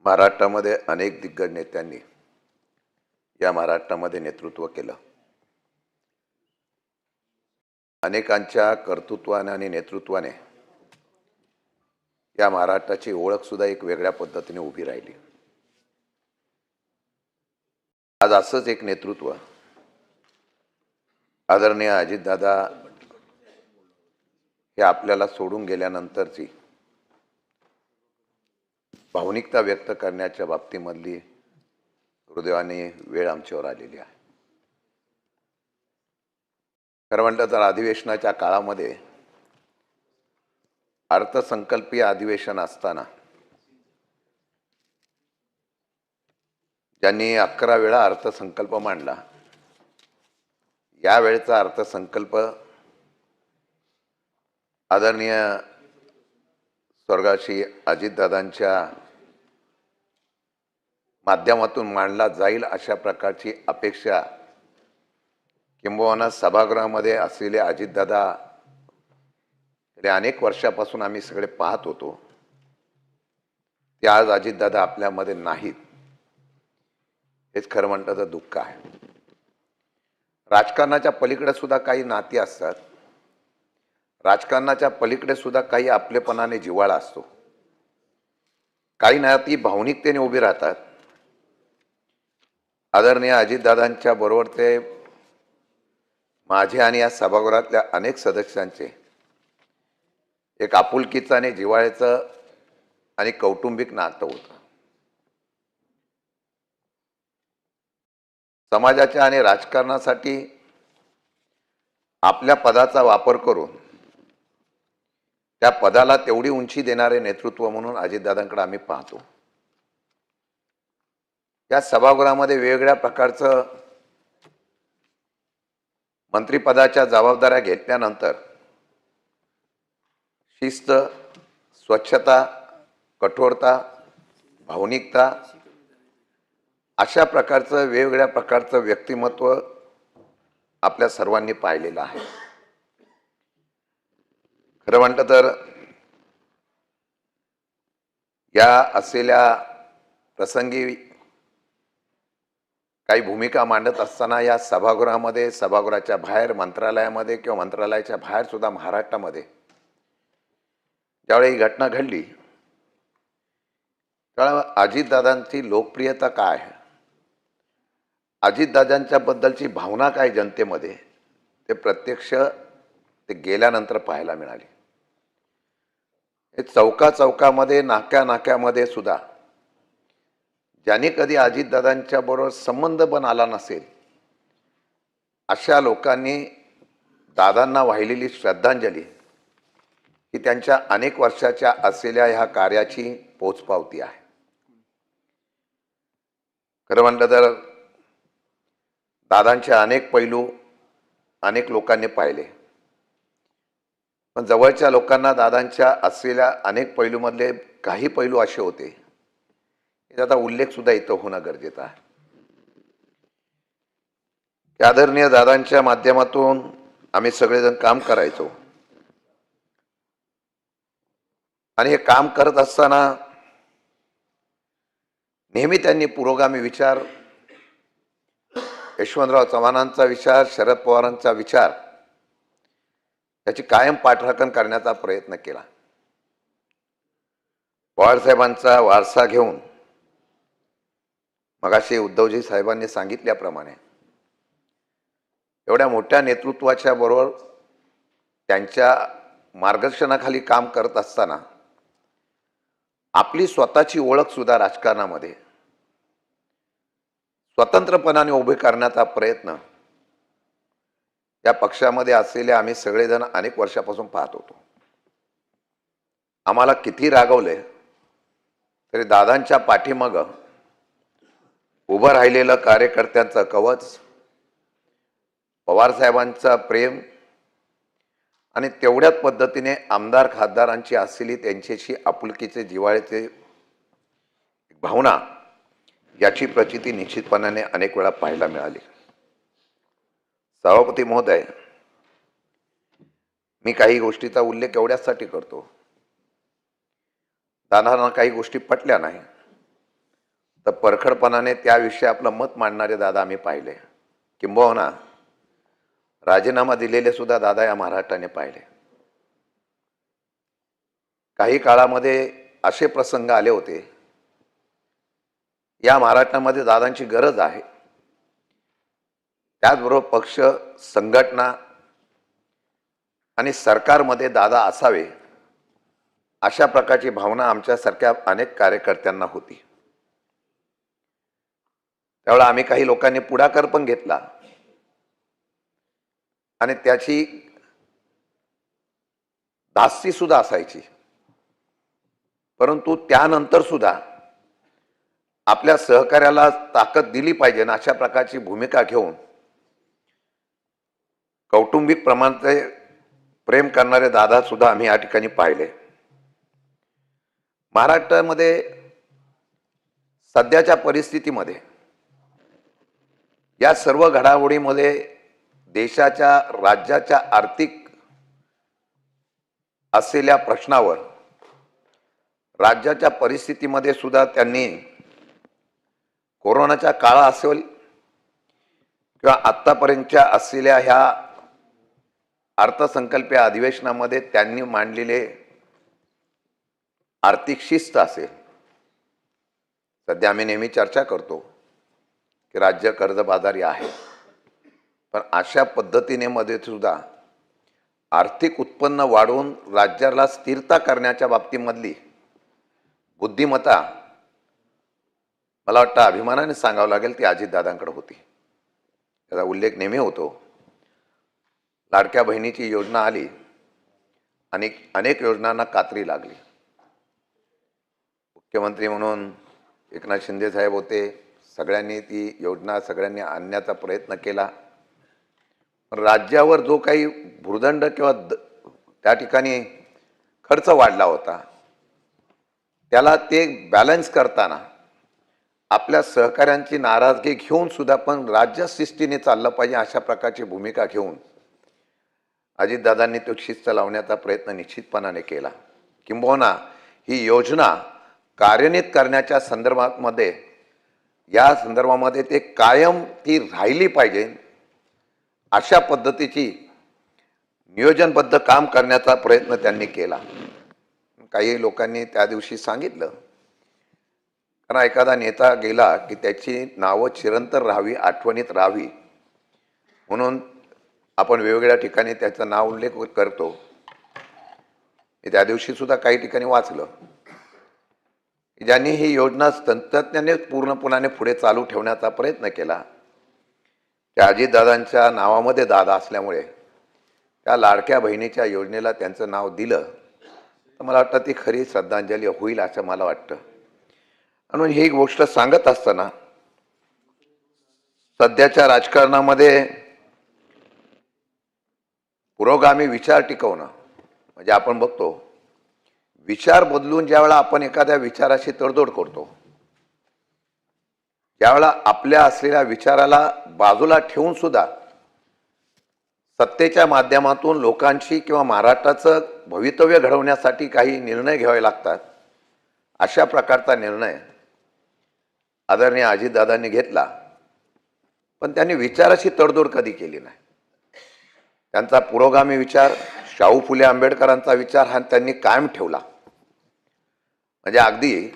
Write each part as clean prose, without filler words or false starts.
महाराष्ट्रामध्ये अनेक दिग्गज नेत्यांनी या महाराष्ट्रामध्ये नेतृत्व केलं। अनेकांच्या कर्तृत्वाने आणि नेतृत्वाने या महाराष्ट्राची ओळख सुद्धा एक वेगळ्या पद्धतीने उभी राहिली। आज असंच एक नेतृत्व आदरणीय अजितदादा हे आपल्याला सोडून गेल्यानंतरची भावनिकता व्यक्त करण्याच्या बाबतीमधली दुर्दैवाने वेळ आमच्यावर आलेली आहे। खरं म्हटलं तर अधिवेशनाच्या काळामध्ये अर्थसंकल्पीय अधिवेशन असताना ज्यांनी 11 वेळा अर्थसंकल्प मांडला, यावेळचा अर्थसंकल्प आदरणीय स्वर्गीय अजितदादांच्या माध्यमातून मांडला जाईल अशा प्रकारची अपेक्षा किंबहुना सभागृहामध्ये असलेले अजितदादा अनेक वर्षापासून आम्ही सगळे पाहत होतो, ते आज अजितदादा आपल्यामध्ये नाहीत, हेच खरं म्हटलं तर दुःख आहे। राजकारणाच्या पलीकडे सुद्धा काही नाती असतात, राजकारणाच्या पलीकडे सुद्धा काही आपलेपणाने जिव्हाळा असतो, काही नाती भावनिकतेने उभी राहतात। आदरणीय अजितदादांच्या बरोबर ते माझे आणि या सभागृहातल्या अनेक सदस्यांचे एक आपुलकीचं आणि जिव्हाळ्याचं आणि कौटुंबिक नातं होतं। समाजाच्या आणि राजकारणासाठी आपल्या पदाचा वापर करून त्या पदाला तेवढी उंची देणारे नेतृत्व म्हणून अजितदादांकडे आम्ही पाहतो। या सभागृहामध्ये वेगवेगळ्या प्रकारचं मंत्रिपदाच्या जबाबदाऱ्या घेतल्यानंतर शिस्त, स्वच्छता, कठोरता, भावनिकता अशा प्रकारचं वेगवेगळ्या प्रकारचं व्यक्तिमत्व आपल्या सर्वांनी पाहिलेलं आहे। खरं म्हटलं तर या असलेल्या प्रसंगी काही भूमिका मांडत असताना या सभागृहामध्ये, सभागृहाच्या बाहेर, मंत्रालयामध्ये किंवा मंत्रालयाच्या बाहेर सुद्धा महाराष्ट्रामध्ये ज्यावेळी ही घटना घडली त्यावेळेला अजितदादांची लोकप्रियता काय आहे, अजितदादांच्या बद्दलची भावना काय जनतेमध्ये, ते प्रत्यक्ष ते गेल्यानंतर पाहायला मिळाली। चौकाचौकामध्ये, नाक्यानाक्यामध्ये सुद्धा ज्यांनी कधी अजितदादांच्या बरोबर संबंध पण आला नसेल अशा लोकांनी दादांना वाहिलेली श्रद्धांजली ही त्यांच्या अनेक वर्षाच्या असलेल्या ह्या कार्याची पोचपावती आहे। खरं म्हटलं तर दादांचे अनेक पैलू अनेक लोकांनी पाहिले, पण जवळच्या लोकांना दादांच्या असलेल्या अनेक पैलूमधले काही पैलू असे होते, त्याचा उल्लेख सुद्धा इथं होणं गरजेचं आहे। आदरणीय दादांच्या माध्यमातून आम्ही सगळेजण काम करायचो आणि हे काम करत असताना नेहमी त्यांनी पुरोगामी विचार, यशवंतराव चव्हाणांचा विचार, शरद पवारांचा विचार याची कायम पाठराखण करण्याचा प्रयत्न केला। पवार साहेबांचा वारसा घेऊन मगाशी उद्धवजी साहेबांनी सांगितल्याप्रमाणे एवढ्या मोठ्या नेतृत्वाच्या बरोबर त्यांच्या मार्गदर्शनाखाली काम करत असताना आपली स्वतःची ओळख सुद्धा राजकारणामध्ये स्वतंत्रपणाने उभे करण्याचा प्रयत्न या पक्षामध्ये असलेले आम्ही सगळेजण अनेक वर्षापासून पाहत होतो। आम्हाला किती रागवले तरी दादांच्या पाठीमागं उभं राहिलेलं कार्यकर्त्यांचं कवच, पवार साहेबांचा प्रेम आणि तेवढ्याच पद्धतीने आमदार खासदारांची असलेली त्यांच्याशी आपुलकीचे जिव्हाळ्याचे भावना याची प्रचिती निश्चितपणाने अनेक वेळा पाहायला मिळाली। सभापती महोदय, मी काही गोष्टीचा उल्लेख एवढ्यासाठी करतो, दादांना काही गोष्टी पटल्या नाही, तर परखडपणाने त्याविषयी आपलं मत मांडणारे दादा आम्ही पाहिले, किंबहुना राजीनामा दिलेले सुद्धा दादा या महाराष्ट्राने पाहिले. काही काळामध्ये असे प्रसंग आले होते, या महाराष्ट्रामध्ये दादांची गरज आहे. त्याचबरोबर पक्ष, संघटना आणि सरकारमध्ये दादा असावे अशा प्रकारची भावना आमच्यासारख्या अनेक कार्यकर्त्यांना होती. त्यावेळेला आम्ही काही लोकांनी पुढाकार पण घेतला आणि त्याची धास्ती सुद्धा असायची. परंतु त्यानंतर सुद्धा आपल्या सहकार्याला ताकद दिली पाहिजे ना अशा प्रकारची भूमिका घेऊन कौटुंबिक प्रमाणात प्रेम करणारे दादा सुद्धा आम्ही या ठिकाणी पाहिले. महाराष्ट्रामध्ये सध्याच्या परिस्थितीमध्ये या सर्व घडामोडीमध्ये देशाच्या, राज्याच्या आर्थिक असलेल्या प्रश्नावर, राज्याच्या परिस्थितीमध्ये सुद्धा त्यांनी कोरोनाच्या काळ असेल किंवा आत्तापर्यंतच्या असलेल्या ह्या अर्थसंकल्पीय अधिवेशनामध्ये त्यांनी मांडलेले आर्थिक शिस्त असेल. सध्या आम्ही नेहमी चर्चा करतो की राज्य कर्जबाजारी आहे, पण अशा पद्धतीने मध्ये सुद्धा आर्थिक उत्पन्न वाढवून राज्याला स्थिरता करण्याच्या बाबतीमधली बुद्धिमत्ता मला वाटतं अभिमानाने सांगावं लागेल ती अजितदादांकडे होती. त्याचा उल्लेख नेहमी होतो. लाडक्या बहिणीची योजना आली आणि अनेक योजनांना कात्री लागली. मुख्यमंत्री म्हणून एकनाथ शिंदे साहेब होते. सगळ्यांनी ती योजना आणण्याचा प्रयत्न केला. राज्यावर जो काही भूर्दंड किंवा त्या ठिकाणी खर्च वाढला होता, त्याला ते बॅलन्स करताना आपल्या सहकाऱ्यांची नाराजगी घेऊन सुद्धा पण राज्य शिस्तीने चाललं पाहिजे अशा प्रकारची भूमिका घेऊन अजितदादांनी तो शिस्त लावण्याचा प्रयत्न निश्चितपणाने केला. किंबहुना ही योजना कार्यान्वित करण्याच्या संदर्भामध्ये, या संदर्भामध्ये ते कायम ती राहिली पाहिजे अशा पद्धतीची नियोजनबद्ध काम करण्याचा प्रयत्न त्यांनी केला. काही लोकांनी त्या दिवशी सांगितलं, कारण एखादा नेता गेला की त्याची नावं चिरंतर राहावी, आठवणीत राहावी म्हणून आपण वेगवेगळ्या ठिकाणी त्याचं नाव उल्लेख करतो. मी त्या दिवशी सुद्धा काही ठिकाणी वाचलं की ज्यांनी ही योजना तंत्रज्ञाने पूर्णपणाने पुढे चालू ठेवण्याचा प्रयत्न केला, त्या अजितदादांच्या नावामध्ये दादा असल्यामुळे त्या लाडक्या बहिणीच्या योजनेला त्यांचं नाव दिलं, तर मला वाटतं ती खरी श्रद्धांजली होईल असं मला वाटतं. म्हणून ही गोष्ट सांगत असताना सध्याच्या राजकारणामध्ये पुरोगामी विचार टिकवणं म्हणजे आपण बघतो, विचार बदलून ज्यावेळेला आपण एखाद्या विचाराशी तडजोड करतो, ज्यावेळेला आपल्या असलेल्या विचाराला बाजूला ठेवून सुद्धा सत्तेच्या माध्यमातून लोकांशी किंवा महाराष्ट्राचं भवितव्य घडवण्यासाठी काही निर्णय घ्यावे लागतात, अशा प्रकारचा निर्णय आदरणीय अजितदादांनी घेतला. पण त्यांनी विचाराशी तडजोड कधी केली नाही. त्यांचा पुरोगामी विचार, शाहू फुले आंबेडकरांचा विचार हा त्यांनी कायम ठेवला. म्हणजे अगदी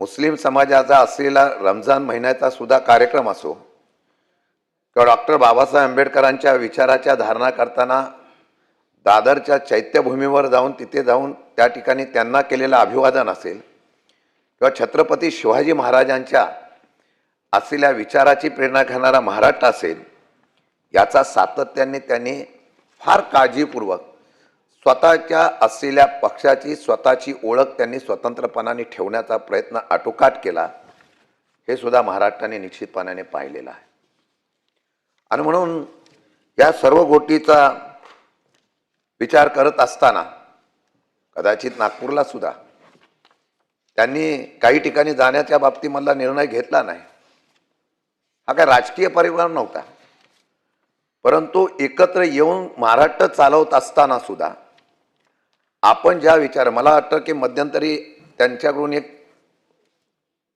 मुस्लिम समाजाचा असलेला रमजान महिन्याचा सुद्धा कार्यक्रम असो किंवा डॉक्टर बाबासाहेब आंबेडकरांच्या विचाराच्या धारणा करताना दादरच्या चैत्यभूमीवर जाऊन तिथे जाऊन त्या ठिकाणी त्यांना केलेलं अभिवादन असेल किंवा छत्रपती शिवाजी महाराजांच्या असलेल्या विचाराची प्रेरणा घेणारा महाराष्ट्र असेल, याचा सातत्याने त्यांनी फार काळजीपूर्वक स्वतःच्या असलेल्या पक्षाची स्वतःची ओळख त्यांनी स्वतंत्रपणाने ठेवण्याचा प्रयत्न आटोकाट केला. हे सुद्धा महाराष्ट्राने निश्चितपणाने पाहिलेलं आहे. आणि म्हणून या सर्व गोष्टीचा विचार करत असताना कदाचित नागपूरला सुद्धा त्यांनी काही ठिकाणी जाण्याच्या बाबतीमधला निर्णय घेतला नाही. हा काय राजकीय परिवार नव्हता, परंतु एकत्र येऊन महाराष्ट्र चालवत असताना सुद्धा आपण ज्या विचार, मला वाटतं की मध्यंतरी त्यांच्याकडून एक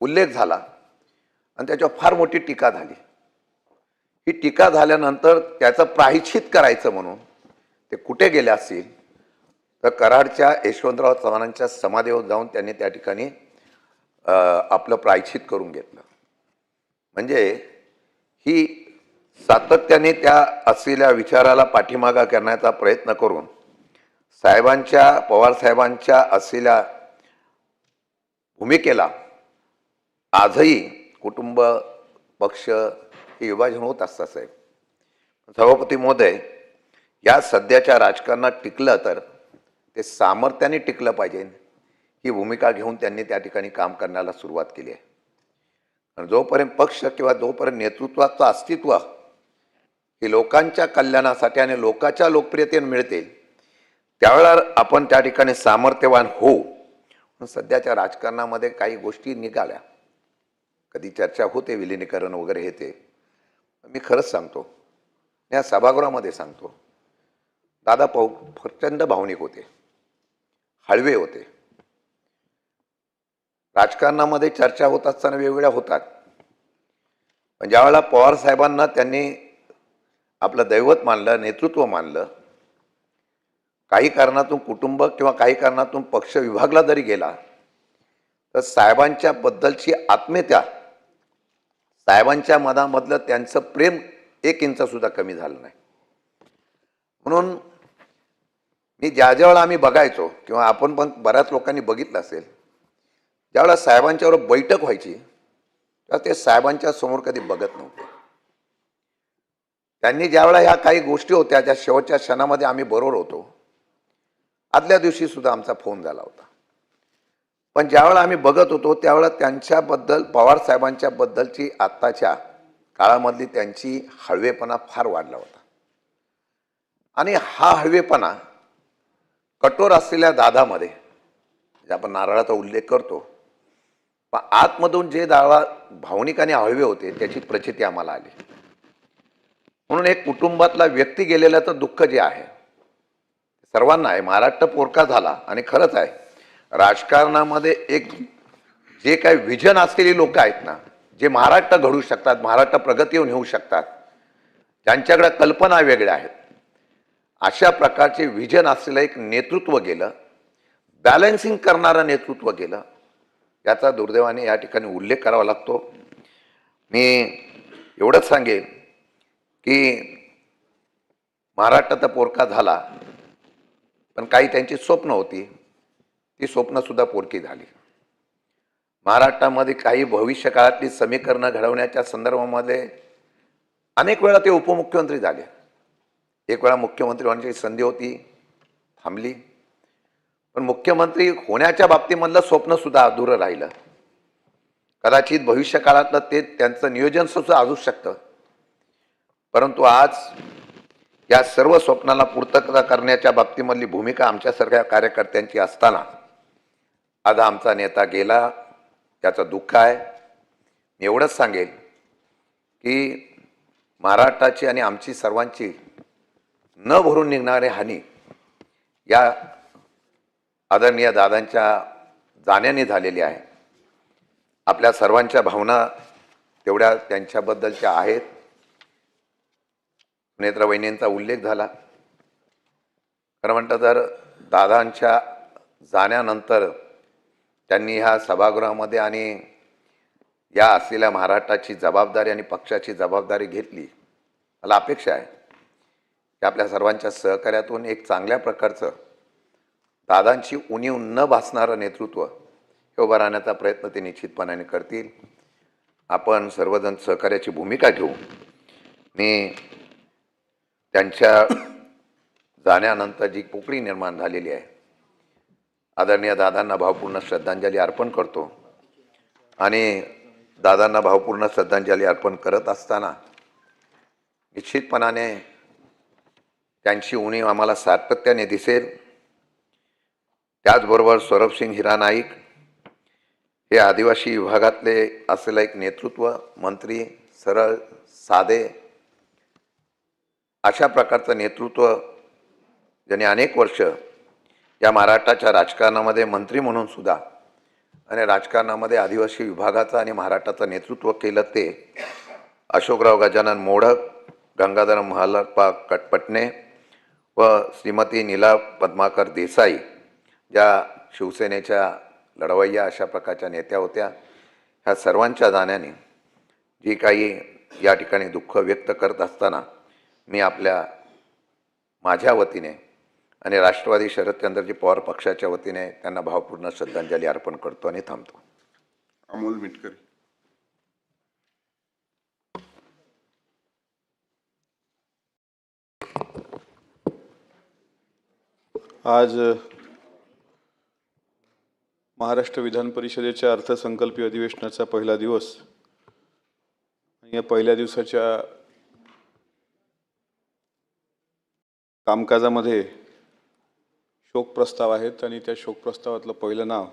उल्लेख झाला आणि त्याच्यावर फार मोठी टीका झाली. ही टीका झाल्यानंतर त्याचं प्रायश्चित करायचं म्हणून ते कुठे गेले असतील तर कराडच्या यशवंतराव चव्हाणांच्या समाधीवर जाऊन त्यांनी त्या ठिकाणी आपलं प्रायश्चित करून घेतलं. म्हणजे ही सातत्याने त्या असलेल्या विचाराला पाठीमागा करण्याचा प्रयत्न करून साहेबांच्या पवार साहेबांच्या असलेल्या भूमिकेला आजही कुटुंब पक्ष हे विभाजन होत असतात. साहेब सभापती महोदय, या सध्याच्या राजकारणात टिकलं तर ते सामर्थ्याने टिकलं पाहिजे ही भूमिका घेऊन त्यांनी त्या ठिकाणी काम करण्याला सुरुवात केली आहे. आणि जोपर्यंत पक्ष किंवा जोपर्यंत नेतृत्वाचं अस्तित्व हे लोकांच्या कल्याणासाठी आणि लोकांच्या लोकप्रियतेने मिळते त्यावेळेला आपण त्या ठिकाणी सामर्थ्यवान होऊ. सध्याच्या राजकारणामध्ये काही गोष्टी निघाल्या, कधी चर्चा होते विलिनीकरण वगैरे हे ते. मी खरंच सांगतो, या सभागृहामध्ये सांगतो, दादा प्रचंड भावनिक होते, हळवे होते. राजकारणामध्ये चर्चा होत असताना वेगवेगळ्या होतात, पण ज्यावेळेला पवार साहेबांना त्यांनी आपलं दैवत मानलं, नेतृत्व मानलं, काही कारणातून कुटुंब किंवा काही कारणातून पक्ष विभागला जरी गेला तर साहेबांच्या बद्दलची आत्मीयता, साहेबांच्या मनामधलं त्यांचं प्रेम 1 इंच सुद्धा कमी झालं नाही. म्हणून मी ज्यावेळेला आम्ही बघायचो किंवा आपण पण बऱ्याच लोकांनी बघितलं असेल, ज्यावेळेला साहेबांच्यावर बैठक व्हायची तेव्हा ते साहेबांच्या समोर कधी बघत नव्हते. त्यांनी ज्यावेळेला ह्या काही गोष्टी होत्या ज्या शेवटच्या क्षणामध्ये आम्ही बरोबर होतो, आदल्या दिवशी सुद्धा आमचा फोन झाला होता, पण ज्यावेळेला आम्ही बघत होतो त्यावेळेला त्यांच्याबद्दल पवार साहेबांच्या बद्दलची आत्ताच्या काळामधली त्यांची हळवेपणा फार वाढला होता. आणि हा हळवेपणा कठोर असलेल्या दादामध्ये जे आपण नारळाचा उल्लेख करतो, पण आतमधून जे दादा भावनिक आणि हळवे होते त्याची प्रचिती आम्हाला आली. म्हणून एक कुटुंबातला व्यक्ती गेलेल्याचं दुःख जे आहे सर्वांना आहे. महाराष्ट्र पोरका झाला आणि खरंच आहे राजकारणामध्ये एक जे काही विजन असलेली लोक आहेत ना, जे महाराष्ट्र घडवू शकतात, महाराष्ट्र प्रगतीवर नेऊ शकतात, त्यांच्याकडे कल्पना वेगळ्या आहेत, अशा प्रकारचे विजन असलेलं एक नेतृत्व गेलं, बॅलन्सिंग करणारं नेतृत्व गेलं, याचा दुर्दैवाने या ठिकाणी उल्लेख करावा लागतो. मी एवढंच सांगेन की महाराष्ट्र तर पोरका झाला, पण काही त्यांची स्वप्न होती, ती स्वप्नसुद्धा पोरकी झाली. महाराष्ट्रामध्ये काही भविष्य काळातली समीकरणं घडवण्याच्या संदर्भामध्ये अनेक वेळा ते उपमुख्यमंत्री झाले. एक वेळा मुख्यमंत्री होण्याची संधी होती, थांबली. पण मुख्यमंत्री होण्याच्या बाबतीमधलं स्वप्नसुद्धा अधुरं राहिलं. कदाचित भविष्य काळातलं ते त्यांचं नियोजन सुद्धा असू शकतं, परंतु आज या सर्व स्वप्नाला पूर्तता करण्याच्या बाबतीमधली भूमिका आमच्यासारख्या कार्यकर्त्यांची असताना आज आमचा नेता गेला, त्याचं दुःख आहे. मी एवढंच सांगेन की महाराष्ट्राची आणि आमची सर्वांची न भरून निघणारे हानी या आदरणीय दादांच्या जाण्याने झालेली आहे. आपल्या सर्वांच्या भावना तेवढ्या त्यांच्याबद्दलच्या आहेत. नेत्रवहिनींचा उल्लेख झाला. खरं म्हणतं तर दादांच्या जाण्यानंतर त्यांनी ह्या सभागृहामध्ये आणि या असलेल्या महाराष्ट्राची जबाबदारी आणि पक्षाची जबाबदारी घेतली. मला अपेक्षा आहे की आपल्या सर्वांच्या सहकार्यातून एक चांगल्या प्रकारचं दादांची उणीव न भासणारं नेतृत्व हे उभं राहण्याचा प्रयत्न ते निश्चितपणाने करतील. आपण सर्वजण सहकार्याची भूमिका घेऊ. मी त्यांच्या जाण्यानंतर जी पोकळी निर्माण झालेली आहे, आदरणीय दादांना भावपूर्ण श्रद्धांजली अर्पण करतो. आणि दादांना भावपूर्ण श्रद्धांजली अर्पण करत असताना निश्चितपणाने त्यांची उणीव आम्हाला सातत्याने दिसेल. त्याचबरोबर सौरभसिंग हिरानाईक हे आदिवासी विभागातले असलेलं एक नेतृत्व, मंत्री, सरळ साधे अशा प्रकारचं नेतृत्व ज्यांनी अनेक वर्ष या महाराष्ट्राच्या राजकारणामध्ये मंत्री म्हणून सुद्धा आणि राजकारणामध्ये आदिवासी विभागाचं आणि महाराष्ट्राचं नेतृत्व केलं ते अशोकराव गजानन मोडक, गंगाधर महालप्पा कटपटणे व श्रीमती नीला पद्माकर देसाई, ज्या शिवसेनेच्या लढवय्या अशा प्रकारच्या नेत्या होत्या. ह्या सर्वांच्या जाण्याने जी काही या ठिकाणी दुःख व्यक्त करत असताना मी माझ्या वतीने आणि राष्ट्रवादी शरदचंद्रजी पवार पक्षाच्या वतीने त्यांना भावपूर्ण श्रद्धांजली अर्पण करतो आणि थांबतो. अमोल मिटकरी. आज महाराष्ट्र विधान परिषदेच्या अर्थसंकल्पीय अधिवेशनाचा पहिला दिवस. या पहिल्या दिवसाच्या कामकाजामध्ये शोक प्रस्ताव आहेत आणि त्या शोक प्रस्तावातलं पहिलं नाव